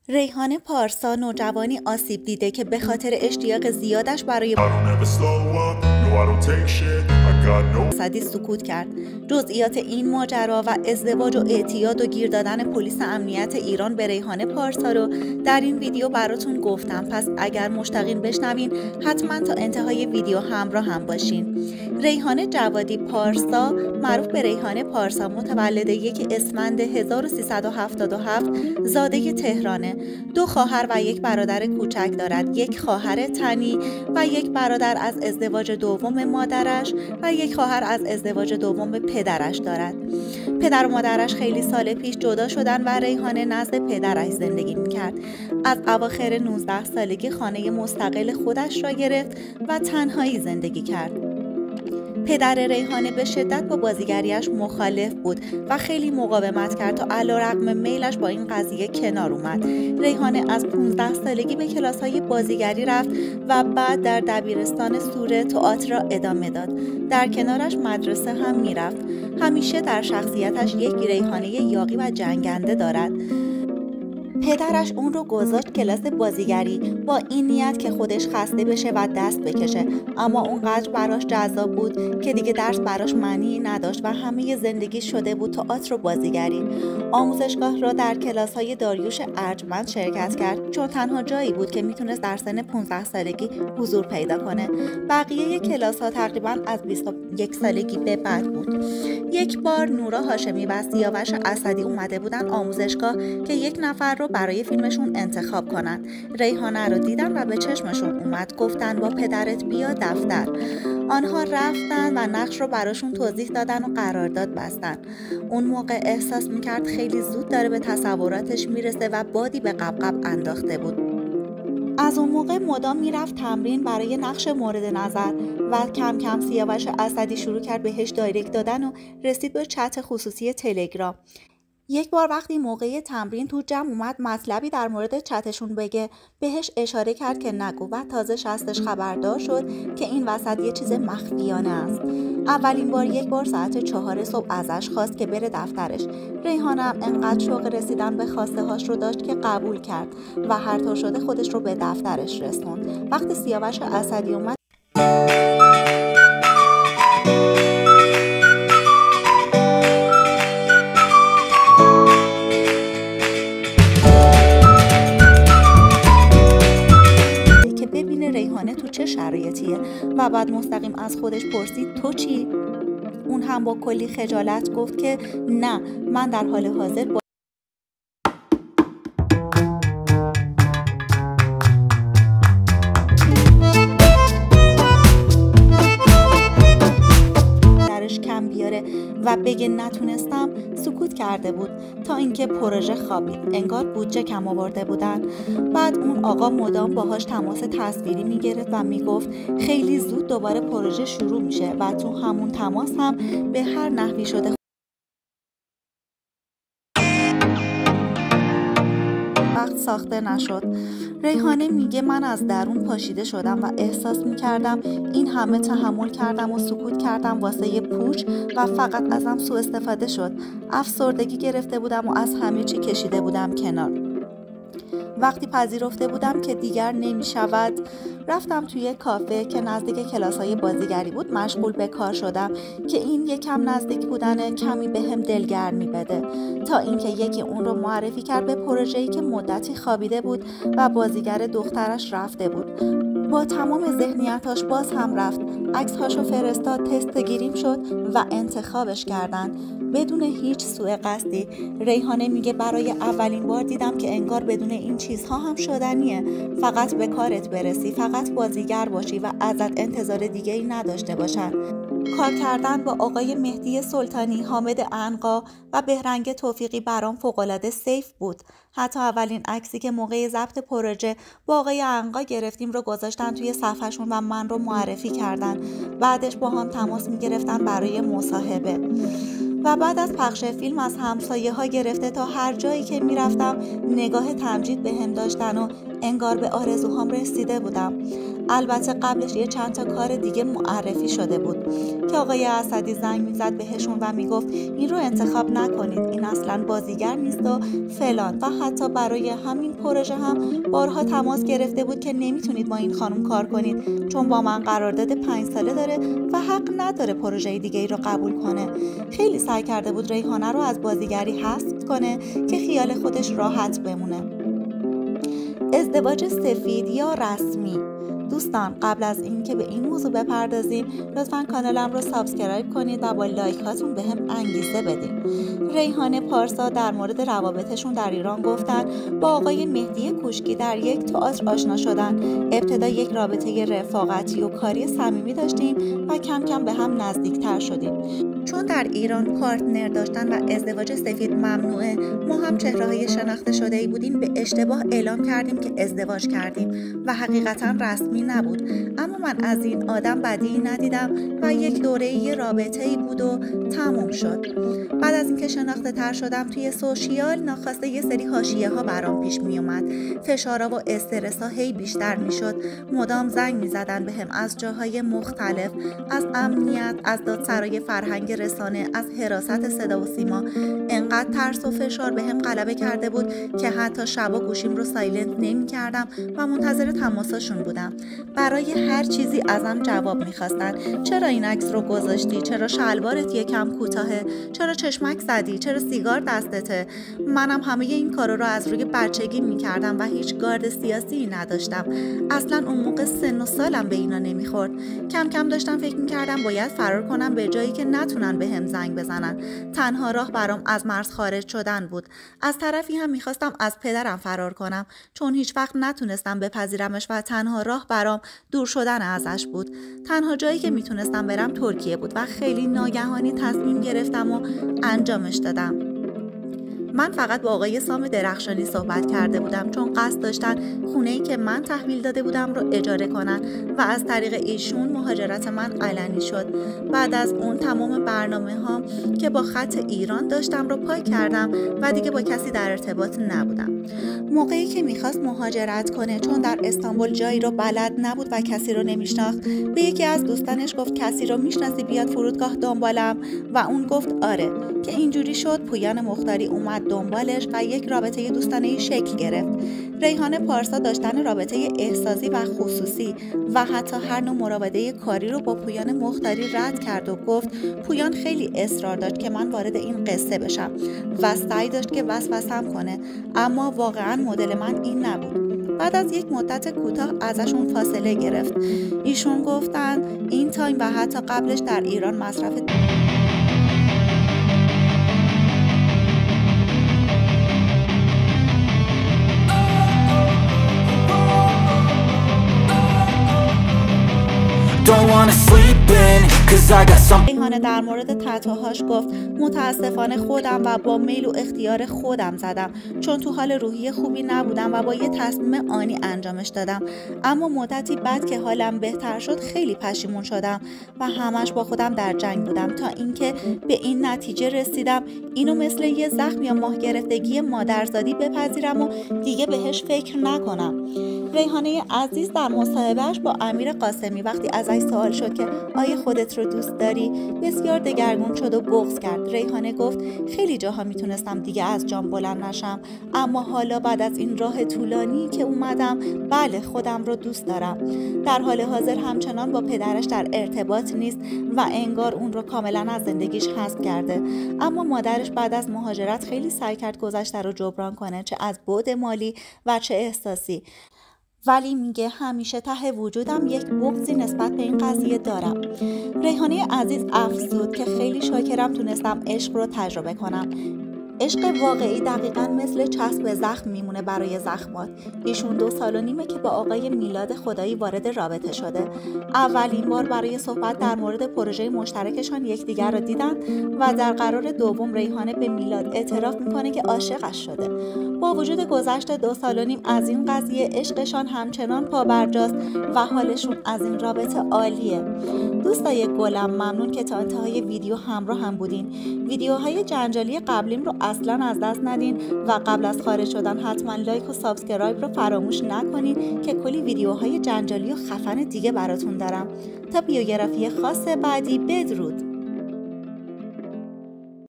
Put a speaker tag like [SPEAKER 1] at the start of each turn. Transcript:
[SPEAKER 1] ریحانه پارسا نوجوانی آسیب دیده که به خاطر اشتیاق زیادش برای صدی سکوت کرد. جزئیات این ماجرا و ازدواج و اعتیاد و گیر دادن پلیس امنیت ایران به ریحانه پارسا رو در این ویدیو براتون گفتم، پس اگر مشتاقین بشنوین حتما تا انتهای ویدیو همراه هم باشین. ریحانه جوادی پارسا، معروف به ریحانه پارسا، متولد 1 اسفند 1377، زاده تهرانه. 2 خواهر و 1 برادر کوچک دارد. 1 خواهر تنی و 1 برادر از ازدواج دوم مادرش و 1 خواهر از ازدواج دوم پدرش دارد. پدر و مادرش خیلی سال پیش جدا شدن و ریحانه نزد پدرش زندگی میکرد. از اواخر 19 سالگی خانه مستقل خودش را گرفت و تنهایی زندگی کرد. پدر ریحانه به شدت با بازیگریش مخالف بود و خیلی مقاومت کرد تا علیرغم میلش با این قضیه کنار اومد. ریحانه از 15 سالگی به کلاس‌های بازیگری رفت و بعد در دبیرستان سوره تئاتر را ادامه داد. در کنارش مدرسه هم میرفت. همیشه در شخصیتش یک ریحانه یاغی و جنگنده دارد. پدرش اون رو گذاشت کلاس بازیگری با این نیت که خودش خسته بشه و دست بکشه، اما اونقدر براش جذاب بود که دیگه درس براش معنی نداشت و همه زندگی شده بود تئاتر و بازیگری. آموزشگاه را در کلاس‌های داریوش ارجمند شرکت کرد چون تنها جایی بود که میتونست در سن 15 سالگی حضور پیدا کنه. بقیه کلاس‌ها تقریباً از 21 سالگی به بعد بود. یک بار نورا هاشمی و سیاوش اسدی اومده بودن آموزشگاه که 1 نفر رو برای فیلمشون انتخاب کنن. ریحانه رو دیدن و به چشمشون اومد، گفتن با پدرت بیا دفتر. آنها رفتن و نقش رو براشون توضیح دادن و قرارداد بستن. اون موقع احساس میکرد خیلی زود داره به تصوراتش میرسه و بادی به قبقب انداخته بود. از اون موقع مدام میرفت تمرین برای نقش مورد نظر و کم کم سیاوش اسدی شروع کرد بهش دایرکت دادن و رسید به چت خصوصی تلگرام. یک بار وقتی موقع تمرین تو جمع اومد مطلبی در مورد چتشون بگه، بهش اشاره کرد که نگو و تازه شستش خبردار شد که این وسط یه چیز مخفیانه است. اولین بار یک بار ساعت 4 صبح ازش خواست که بره دفترش. ریحانه هم انقدر شوق رسیدن به خواسته هاش رو داشت که قبول کرد و هر طور شده خودش رو به دفترش رسوند. وقتی سیاوش اسدی اومد ریحانه تو چه شرایطیه و بعد مستقیم از خودش پرسید تو چی؟ اون هم با کلی خجالت گفت که نه، من در حال حاضر با درش کم بیاره و بگه نتونستم. سکوت کرده بود تا اینکه پروژه خوابید. انگار بودجه کم آورده بودن. بعد اون آقا مدام باهاش تماس تصویری میگرفت و میگفت خیلی زود دوباره پروژه شروع میشه و تو همون تماس هم به هر نحوی شده وقت ساخته نشد. ریحانه میگه من از درون پاشیده شدم و احساس میکردم این همه تحمل کردم و سکوت کردم واسه پوچ و فقط ازم سوء استفاده شد. افسردگی گرفته بودم و از همه چی کشیده بودم کنار. وقتی پذیرفته بودم که دیگر نمیشود، رفتم توی کافه که نزدیک کلاس‌های بازیگری بود. مشغول به کار شدم که این یکم نزدیک بودن کمی بهم دلگرمی بده، تا اینکه یکی اون رو معرفی کرد به پروژه‌ای که مدتی خوابیده بود و بازیگر دخترش رفته بود. با تمام ذهنیتاش باز هم رفت. عکس‌هاشو فرستاد، تست گیریم شد و انتخابش کردن بدون هیچ سوء قصدی. ریحانه میگه برای اولین بار دیدم که انگار بدون این چیزها هم شدنیه. فقط به کارت برسی، فقط بازیگر باشی و ازت انتظار دیگه‌ای نداشته باشن. کار کردن با آقای مهدی سلطانی، حامد عنقا و بهرنگ توفیقی برام فوق‌العاده سیف بود. حتی اولین عکسی که موقع ضبط پروژه با آقای عنقا گرفتیم رو گذاشتن توی صفحه‌شون و من رو معرفی کردن. بعدش با هم تماس می‌گرفتن برای مصاحبه. و بعد از پخش فیلم از همسایه ها گرفته تا هر جایی که میرفتم نگاه تمجید به هم داشتن و انگار به آرزوهام رسیده بودم. البته قبلش یه چند تا کار دیگه معرفی شده بود که آقای اسدی زنگ میزد بهشون و میگفت این رو انتخاب نکنید، این اصلا بازیگر نیست و فلان، و حتی برای همین پروژه هم بارها تماس گرفته بود که نمیتونید با این خانم کار کنید چون با من قرارداد 5 ساله داره و حق نداره پروژه دیگه ای رو قبول کنه. خیلی سعی کرده بود ریحانه رو از بازیگری حذف کنه که خیال خودش راحت بمونه. ازدواج سفید یا رسمی؟ دوستان قبل از اینکه به این موضوع بپردازیم لطفاً کانالم رو سابسکرایب کنید و با لایک هاتون بهم انگیزه بدید. ریحانه پارسا در مورد روابطشون در ایران گفتن با آقای مهدی کوشکی در یک تئاتر آشنا شدن. ابتدا یک رابطه رفاقتی و کاری صمیمی داشتیم و کم کم به هم نزدیکتر شدیم. چون در ایران پارتنر داشتن و ازدواج سفید ممنوعه، ما هم چهره‌های شناخته شده‌ای بودیم، به اشتباه اعلام کردیم که ازدواج کردیم و حقیقتاً رسمی نبود. اما من از این آدم بدی ندیدم و یک دوره‌ای رابطه‌ای بود و تموم شد. بعد از اینکه شناخته تر شدم توی سوشیال ناخواسته یه سری حاشیه‌ها برام پیش می اومد. فشارا و استرس‌ها هی بیشتر میشد. مدام زنگ می‌زدن بهم از جاهای مختلف، از امنیت، از دادسرای فرهنگ رسانه، از حراست صدا و سیما. انقدر ترس و فشار بهم غلبه کرده بود که حتی شبا گوشیم رو سایلنت نمی‌کردم و منتظر تماساشون بودم. برای هر چیزی ازم جواب می‌خواستن. چرا این عکس رو گذاشتی؟ چرا شلوارت یکم کوتاهه؟ چرا چشمک زدی؟ چرا سیگار دستته؟ منم همه این کارا رو از روی بچگی می‌کردم و هیچ گارد سیاسی نداشتم. اصلاً اون موقع سن و سالم به اینا نمی‌خورد. کم کم داشتم فکر می‌کردم باید فرار کنم به جایی که نتونن بهم زنگ بزنن. تنها راه برام از مرز خارج شدن بود. از طرفی هم می‌خواستم از پدرم فرار کنم چون هیچ وقت نتونستم بپذیرمش و تنها راه برام دور شدن ازش بود. تنها جایی که میتونستم برم ترکیه بود و خیلی ناگهانی تصمیم گرفتم و انجامش دادم. من فقط با آقای سام درخشانی صحبت کرده بودم چون قصد داشتن خونه‌ای که من تحویل داده بودم رو اجاره کنن و از طریق ایشون مهاجرت من علنی شد. بعد از اون تمام برنامه‌هام که با خط ایران داشتم رو پاک کردم و دیگه با کسی در ارتباط نبودم. موقعی که میخواست مهاجرت کنه چون در استانبول جایی رو بلد نبود و کسی رو نمیشناخت، به یکی از دوستانش گفت کسی رو میشناسی بیاد فرودگاه دنبالم و اون گفت آره، که اینجوری شد پویان مختاری اومد دنبالش و یک رابطه دوستانه‌ای شکل گرفت. ریحانه پارسا داشتن رابطه احساسی و خصوصی و حتی هر نوع مراوده کاری رو با پویان مختاری رد کرد و گفت پویان خیلی اصرار داشت که من وارد این قصه بشم و سعی داشت که وسوسه‌ام کنه، اما واقعا مدل من این نبود. بعد از یک مدت کوتاه ازشون فاصله گرفت. ایشون گفتن این تایم و حتی قبلش در ایران مصرف ریحانه در مورد تتوهاش گفت متاسفانه خودم و با میل و اختیار خودم زدم چون تو حال روحی خوبی نبودم و با یه تصمیم آنی انجامش دادم. اما مدتی بعد که حالم بهتر شد خیلی پشیمون شدم و همش با خودم در جنگ بودم تا اینکه به این نتیجه رسیدم اینو مثل یه زخم یا ماه گرفتگی مادرزادی بپذیرم و دیگه بهش فکر نکنم. ریحانه عزیز در مصاحبهش با امیر قاسمی وقتی ازش سوال شد که آیا خودت رو دوست داری، بسیار دگرگون شد و بغض کرد. ریحانه گفت خیلی جاها میتونستم دیگه از جام بلند نشم، اما حالا بعد از این راه طولانی که اومدم بله خودم رو دوست دارم. در حال حاضر همچنان با پدرش در ارتباط نیست و انگار اون رو کاملا از زندگیش حذف کرده، اما مادرش بعد از مهاجرت خیلی سعی کرد گذشته رو جبران کنه، چه از بعد مالی و چه احساسی. ولی میگه همیشه ته وجودم یک بغضی نسبت به این قضیه دارم. ریحانه عزیز افزود که خیلی شاکرم تونستم عشق رو تجربه کنم. عشق واقعی دقیقاً مثل چسب زخم میمونه برای زخمات. ایشون 2 سال و نیمه که با آقای میلاد خدایی وارد رابطه شده. اولین بار برای صحبت در مورد پروژه مشترکشان یکدیگر رو دیدن و در قرار دوم ریحانه به میلاد اعتراف میکنه که عاشقش شده. با وجود گذشت 2 سال و نیم از این قضیه عشقشان همچنان پابرجاست و حالشون از این رابطه عالیه. دوستای گلم ممنون که تا انتهای ویدیو همراه هم بودین. ویدیوهای جنجالی قبلیم رو اصلا از دست ندین و قبل از خارج شدن حتما لایک و سابسکرایب رو فراموش نکنین که کلی ویدیوهای جنجالی و خفن دیگه براتون دارم. تا بیوگرافی خاص بعدی، بدرود.